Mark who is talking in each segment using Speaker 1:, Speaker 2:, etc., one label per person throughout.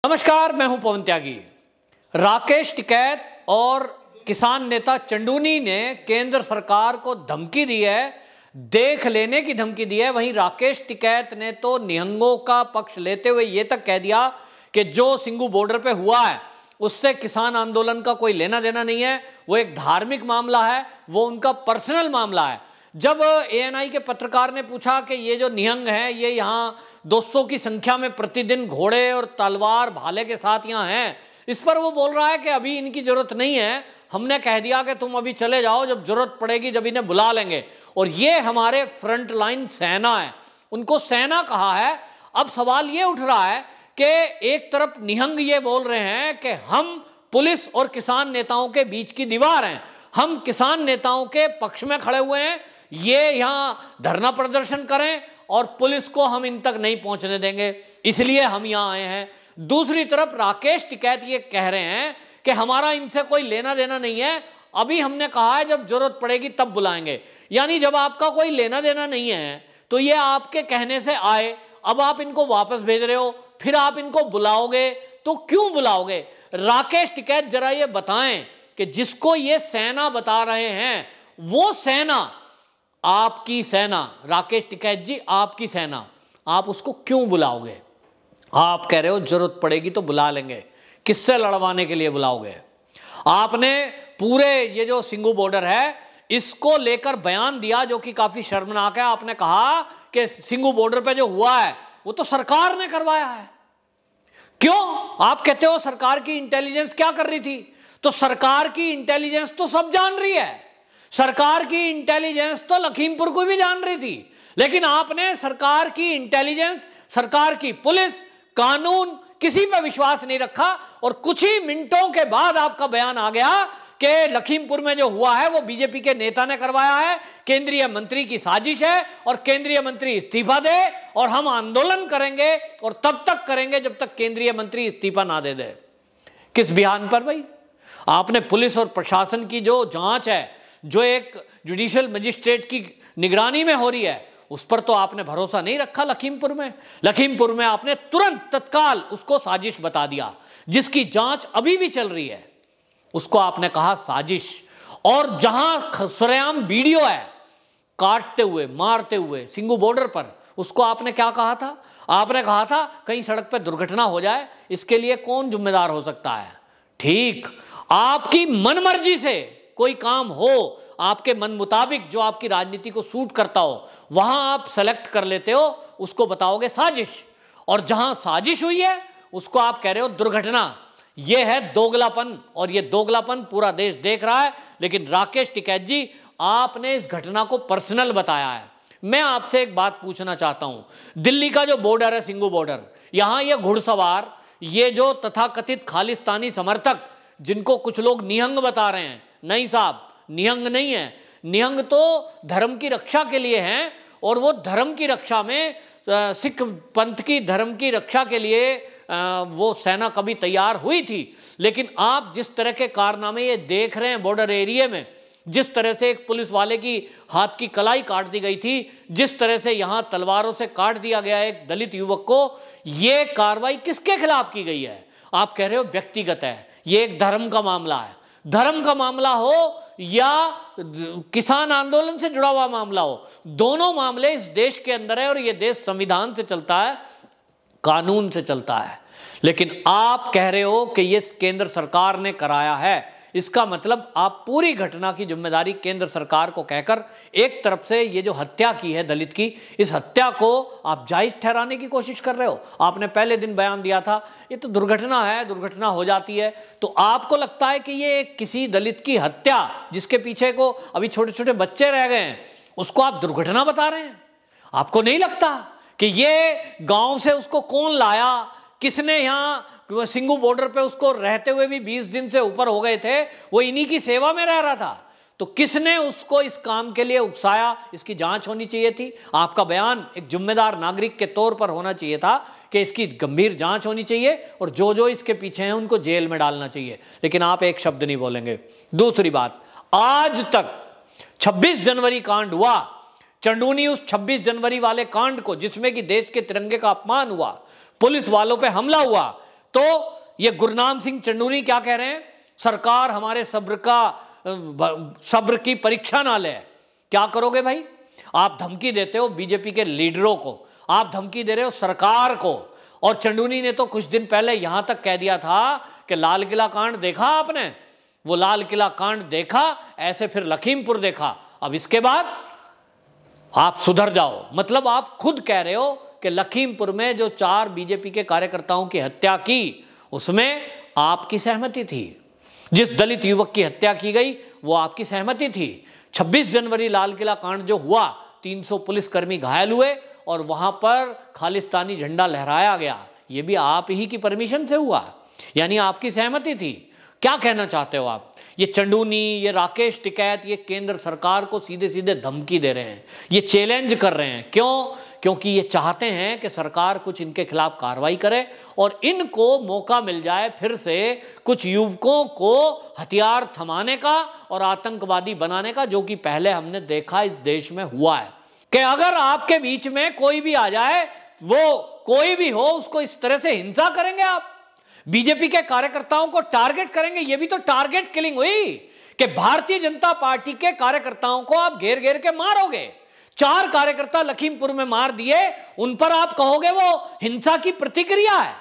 Speaker 1: नमस्कार, मैं हूं पवन त्यागी। राकेश टिकैत और किसान नेता चंदूनी ने केंद्र सरकार को धमकी दी है, देख लेने की धमकी दी है। वहीं राकेश टिकैत ने तो निहंगों का पक्ष लेते हुए यह तक कह दिया कि जो सिंगू बॉर्डर पे हुआ है उससे किसान आंदोलन का कोई लेना देना नहीं है, वो एक धार्मिक मामला है, वो उनका पर्सनल मामला है। जब एएनआई के पत्रकार ने पूछा कि ये जो निहंग हैं ये यहाँ 200 की संख्या में प्रतिदिन घोड़े और तलवार भाले के साथ यहाँ हैं, इस पर वो बोल रहा है कि अभी इनकी जरूरत नहीं है, हमने कह दिया कि तुम अभी चले जाओ, जब जरूरत पड़ेगी जब इन्हें बुला लेंगे। और ये हमारे फ्रंट लाइन सेना है, उनको सेना कहा है। अब सवाल ये उठ रहा है कि एक तरफ निहंग ये बोल रहे हैं कि हम पुलिस और किसान नेताओं के बीच की दीवार हैं, हम किसान नेताओं के पक्ष में खड़े हुए हैं, ये यहाँ धरना प्रदर्शन करें और पुलिस को हम इन तक नहीं पहुंचने देंगे, इसलिए हम यहाँ आए हैं। दूसरी तरफ राकेश टिकैत ये कह रहे हैं कि हमारा इनसे कोई लेना देना नहीं है, अभी हमने कहा है जब जरूरत पड़ेगी तब बुलाएंगे। यानी जब आपका कोई लेना देना नहीं है तो ये आपके कहने से आए, अब आप इनको वापस भेज रहे हो, फिर आप इनको बुलाओगे तो क्यों बुलाओगे? राकेश टिकैत जरा ये बताएं कि जिसको ये सेना बता रहे हैं वो सेना, आपकी सेना, राकेश टिकैत जी आपकी सेना, आप उसको क्यों बुलाओगे? आप कह रहे हो जरूरत पड़ेगी तो बुला लेंगे, किससे लड़वाने के लिए बुलाओगे? आपने पूरे ये जो सिंगू बॉर्डर है इसको लेकर बयान दिया जो कि काफी शर्मनाक है। आपने कहा कि सिंगू बॉर्डर पे जो हुआ है वो तो सरकार ने करवाया है। क्यों? आप कहते हो सरकार की इंटेलिजेंस क्या कर रही थी? तो सरकार की इंटेलिजेंस तो सब जान रही है, सरकार की इंटेलिजेंस तो लखीमपुर को भी जान रही थी, लेकिन आपने सरकार की इंटेलिजेंस, सरकार की पुलिस, कानून, किसी पर विश्वास नहीं रखा और कुछ ही मिनटों के बाद आपका बयान आ गया कि लखीमपुर में जो हुआ है वो बीजेपी के नेता ने करवाया है, केंद्रीय मंत्री की साजिश है और केंद्रीय मंत्री इस्तीफा दे और हम आंदोलन करेंगे और तब तक करेंगे जब तक केंद्रीय मंत्री इस्तीफा ना दे दे। किस बयान पर भाई? आपने पुलिस और प्रशासन की जो जांच है, जो एक जुडिशियल मजिस्ट्रेट की निगरानी में हो रही है, उस पर तो आपने भरोसा नहीं रखा। लखीमपुर में आपने तुरंत तत्काल उसको साजिश बता दिया, जिसकी जांच अभी भी चल रही है उसको आपने कहा साजिश। और जहां सरेआम वीडियो है काटते हुए मारते हुए सिंगू बॉर्डर पर, उसको आपने क्या कहा था? आपने कहा था कहीं सड़क पर दुर्घटना हो जाए, इसके लिए कौन जिम्मेदार हो सकता है? ठीक, आपकी मनमर्जी से कोई काम हो, आपके मन मुताबिक जो आपकी राजनीति को सूट करता हो, वहां आप सेलेक्ट कर लेते हो, उसको बताओगे साजिश। और जहां साजिश हुई है उसको आप कह रहे हो दुर्घटना। यह है दोगलापन, और यह दोगलापन पूरा देश देख रहा है। लेकिन राकेश टिकैत जी, आपने इस घटना को पर्सनल बताया है। मैं आपसे एक बात पूछना चाहता हूं, दिल्ली का जो बॉर्डर है सिंगू बॉर्डर, यहां ये घुड़सवार, ये जो तथाकथित खालिस्तानी समर्थक जिनको कुछ लोग निहंग बता रहे हैं, नहीं साहब, निहंग नहीं है, निहंग तो धर्म की रक्षा के लिए हैं और वो धर्म की रक्षा में सिख पंथ की धर्म की रक्षा के लिए वो सेना कभी तैयार हुई थी। लेकिन आप जिस तरह के कारनामे ये देख रहे हैं बॉर्डर एरिया में, जिस तरह से एक पुलिस वाले की हाथ की कलाई काट दी गई थी, जिस तरह से यहां तलवारों से काट दिया गया एक दलित युवक को, ये कार्रवाई किसके खिलाफ की गई है? आप कह रहे हो व्यक्तिगत है, ये एक धर्म का मामला है। धर्म का मामला हो या किसान आंदोलन से जुड़ा हुआ मामला हो, दोनों मामले इस देश के अंदर है और यह देश संविधान से चलता है, कानून से चलता है। लेकिन आप कह रहे हो कि यह केंद्र सरकार ने कराया है, इसका मतलब आप पूरी घटना की जिम्मेदारी केंद्र सरकार को कहकर एक तरफ से ये जो हत्या की है दलित की, इस हत्या को आप जायज ठहराने की कोशिश कर रहे हो। आपने पहले दिन बयान दिया था ये तो दुर्घटना है, दुर्घटना हो जाती है, तो आपको लगता है कि ये किसी दलित की हत्या जिसके पीछे को अभी छोटे छोटे बच्चे रह गए हैं, उसको आप दुर्घटना बता रहे हैं? आपको नहीं लगता कि ये गांव से उसको कौन लाया, किसने यहाँ सिंगू बॉर्डर पे उसको रहते हुए भी 20 दिन से ऊपर हो गए थे, वो इन्हीं की सेवा में रह रहा था, तो किसने उसको इस काम के लिए उकसाया? इसकी जांच होनी चाहिए थी। आपका बयान एक जिम्मेदार नागरिक के तौर पर होना चाहिए था कि इसकी गंभीर जांच होनी चाहिए और जो जो इसके पीछे हैं उनको जेल में डालना चाहिए, लेकिन आप एक शब्द नहीं बोलेंगे। दूसरी बात, आज तक 26 जनवरी कांड हुआ, चंदूनी उस 26 जनवरी वाले कांड को, जिसमें कि देश के तिरंगे का अपमान हुआ, पुलिस वालों पे हमला हुआ, तो ये गुरनाम सिंह चंडूनी क्या कह रहे हैं, सरकार हमारे सब्र की परीक्षा ना ले। क्या करोगे भाई? आप धमकी देते हो बीजेपी के लीडरों को, आप धमकी दे रहे हो सरकार को। और चंडूनी ने तो कुछ दिन पहले यहां तक कह दिया था कि लाल किला कांड देखा आपने, वो लाल किला कांड देखा, ऐसे फिर लखीमपुर देखा, अब इसके बाद आप सुधर जाओ। मतलब आप खुद कह रहे हो कि लखीमपुर में जो 4 बीजेपी के कार्यकर्ताओं की हत्या की उसमें आपकी सहमति थी, जिस दलित युवक की हत्या की गई वो आपकी सहमति थी। 26 जनवरी लाल किला कांड जो हुआ, 300 पुलिसकर्मी घायल हुए और वहां पर खालिस्तानी झंडा लहराया गया, ये भी आप ही की परमिशन से हुआ, यानी आपकी सहमति थी। क्या कहना चाहते हो आप? ये चंडूनी, ये राकेश टिकैत, ये केंद्र सरकार को सीधे सीधे धमकी दे रहे हैं, ये चैलेंज कर रहे हैं। क्यों? क्योंकि ये चाहते हैं कि सरकार कुछ इनके खिलाफ कार्रवाई करे और इनको मौका मिल जाए फिर से कुछ युवकों को हथियार थमाने का और आतंकवादी बनाने का, जो कि पहले हमने देखा इस देश में हुआ है कि अगर आपके बीच में कोई भी आ जाए, वो कोई भी हो, उसको इस तरह से हिंसा करेंगे आप, बीजेपी के कार्यकर्ताओं को टारगेट करेंगे। ये भी तो टारगेट किलिंग हुई कि भारतीय जनता पार्टी के कार्यकर्ताओं को आप घेर घेर के मारोगे। 4 कार्यकर्ता लखीमपुर में मार दिए, उन पर आप कहोगे वो हिंसा की प्रतिक्रिया है,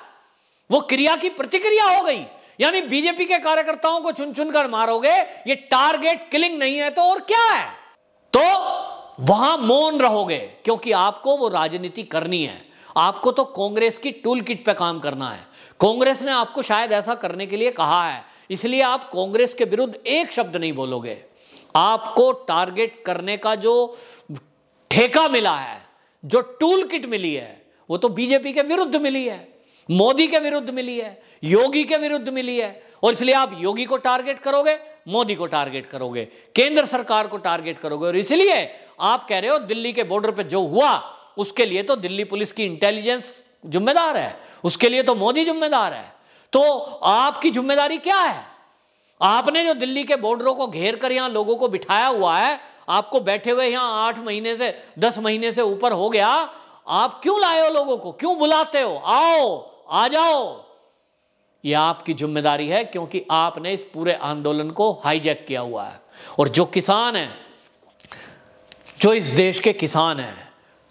Speaker 1: वो क्रिया की प्रतिक्रिया हो गई, यानी बीजेपी के कार्यकर्ताओं को चुन चुन कर मारोगे, ये टारगेट किलिंग नहीं है तो और क्या है? तो वहां मौन रहोगे क्योंकि आपको वो राजनीति करनी है, आपको तो कांग्रेस की टूल किट पे काम करना है। कांग्रेस ने आपको शायद ऐसा करने के लिए कहा है, इसलिए आप कांग्रेस के विरुद्ध एक शब्द नहीं बोलोगे। आपको टारगेट करने का जो ठेका मिला है, जो टूल किट मिली है, वो तो बीजेपी के विरुद्ध मिली है, मोदी के विरुद्ध मिली है, योगी के विरुद्ध मिली है, और इसलिए आप योगी को टारगेट करोगे, मोदी को टारगेट करोगे, केंद्र सरकार को टारगेट करोगे। और इसलिए आप कह रहे हो दिल्ली के बॉर्डर पे जो हुआ उसके लिए तो दिल्ली पुलिस की इंटेलिजेंस जिम्मेदार है, उसके लिए तो मोदी जिम्मेदार है। तो आपकी जिम्मेदारी क्या है? आपने जो दिल्ली के बॉर्डरों को घेर कर यहां लोगों को बिठाया हुआ है, आपको बैठे हुए यहां 8 महीने से 10 महीने से ऊपर हो गया, आप क्यों लाए हो लोगों को, क्यों बुलाते हो? आओ, आ जाओ। यह आपकी जिम्मेदारी है क्योंकि आपने इस पूरे आंदोलन को हाईजैक किया हुआ है। और जो किसान है, जो इस देश के किसान हैं,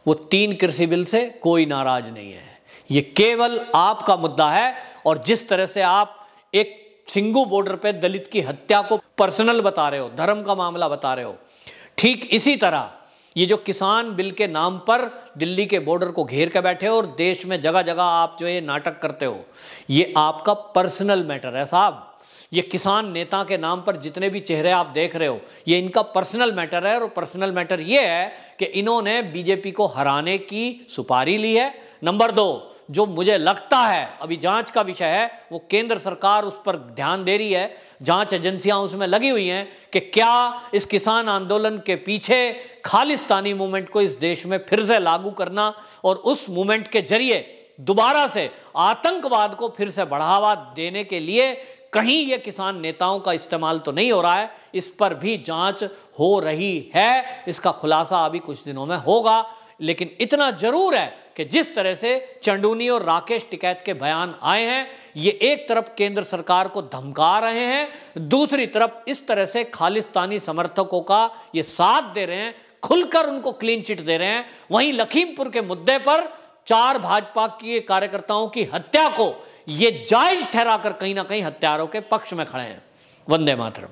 Speaker 1: वो 3 कृषि बिल से कोई नाराज नहीं है, ये केवल आपका मुद्दा है। और जिस तरह से आप एक सिंगू बॉर्डर पे दलित की हत्या को पर्सनल बता रहे हो, धर्म का मामला बता रहे हो, ठीक इसी तरह ये जो किसान बिल के नाम पर दिल्ली के बॉर्डर को घेर के बैठे हो और देश में जगह जगह आप जो ये नाटक करते हो, ये आपका पर्सनल मैटर है साहब। ये किसान नेता के नाम पर जितने भी चेहरे आप देख रहे हो, ये इनका पर्सनल मैटर है। और पर्सनल मैटर ये है कि इन्होंने बीजेपी को हराने की सुपारी ली है। नंबर 2, जो मुझे लगता है अभी जांच का विषय है, वो केंद्र सरकार उस पर ध्यान दे रही है, जांच एजेंसियां उसमें लगी हुई हैं कि क्या इस किसान आंदोलन के पीछे खालिस्तानी मूवमेंट को इस देश में फिर से लागू करना और उस मूवमेंट के जरिए दोबारा से आतंकवाद को फिर से बढ़ावा देने के लिए कहीं ये किसान नेताओं का इस्तेमाल तो नहीं हो रहा है। इस पर भी जांच हो रही है, इसका खुलासा अभी कुछ दिनों में होगा। लेकिन इतना जरूर है कि जिस तरह से चंडूनी और राकेश टिकैत के बयान आए हैं, ये एक तरफ केंद्र सरकार को धमका रहे हैं, दूसरी तरफ इस तरह से खालिस्तानी समर्थकों का ये साथ दे रहे हैं, खुलकर उनको क्लीन चिट दे रहे हैं। वहीं लखीमपुर के मुद्दे पर 4 भाजपा के कार्यकर्ताओं की हत्या को ये जायज ठहराकर कहीं ना कहीं हत्यारों के पक्ष में खड़े हैं। वंदे मातरम।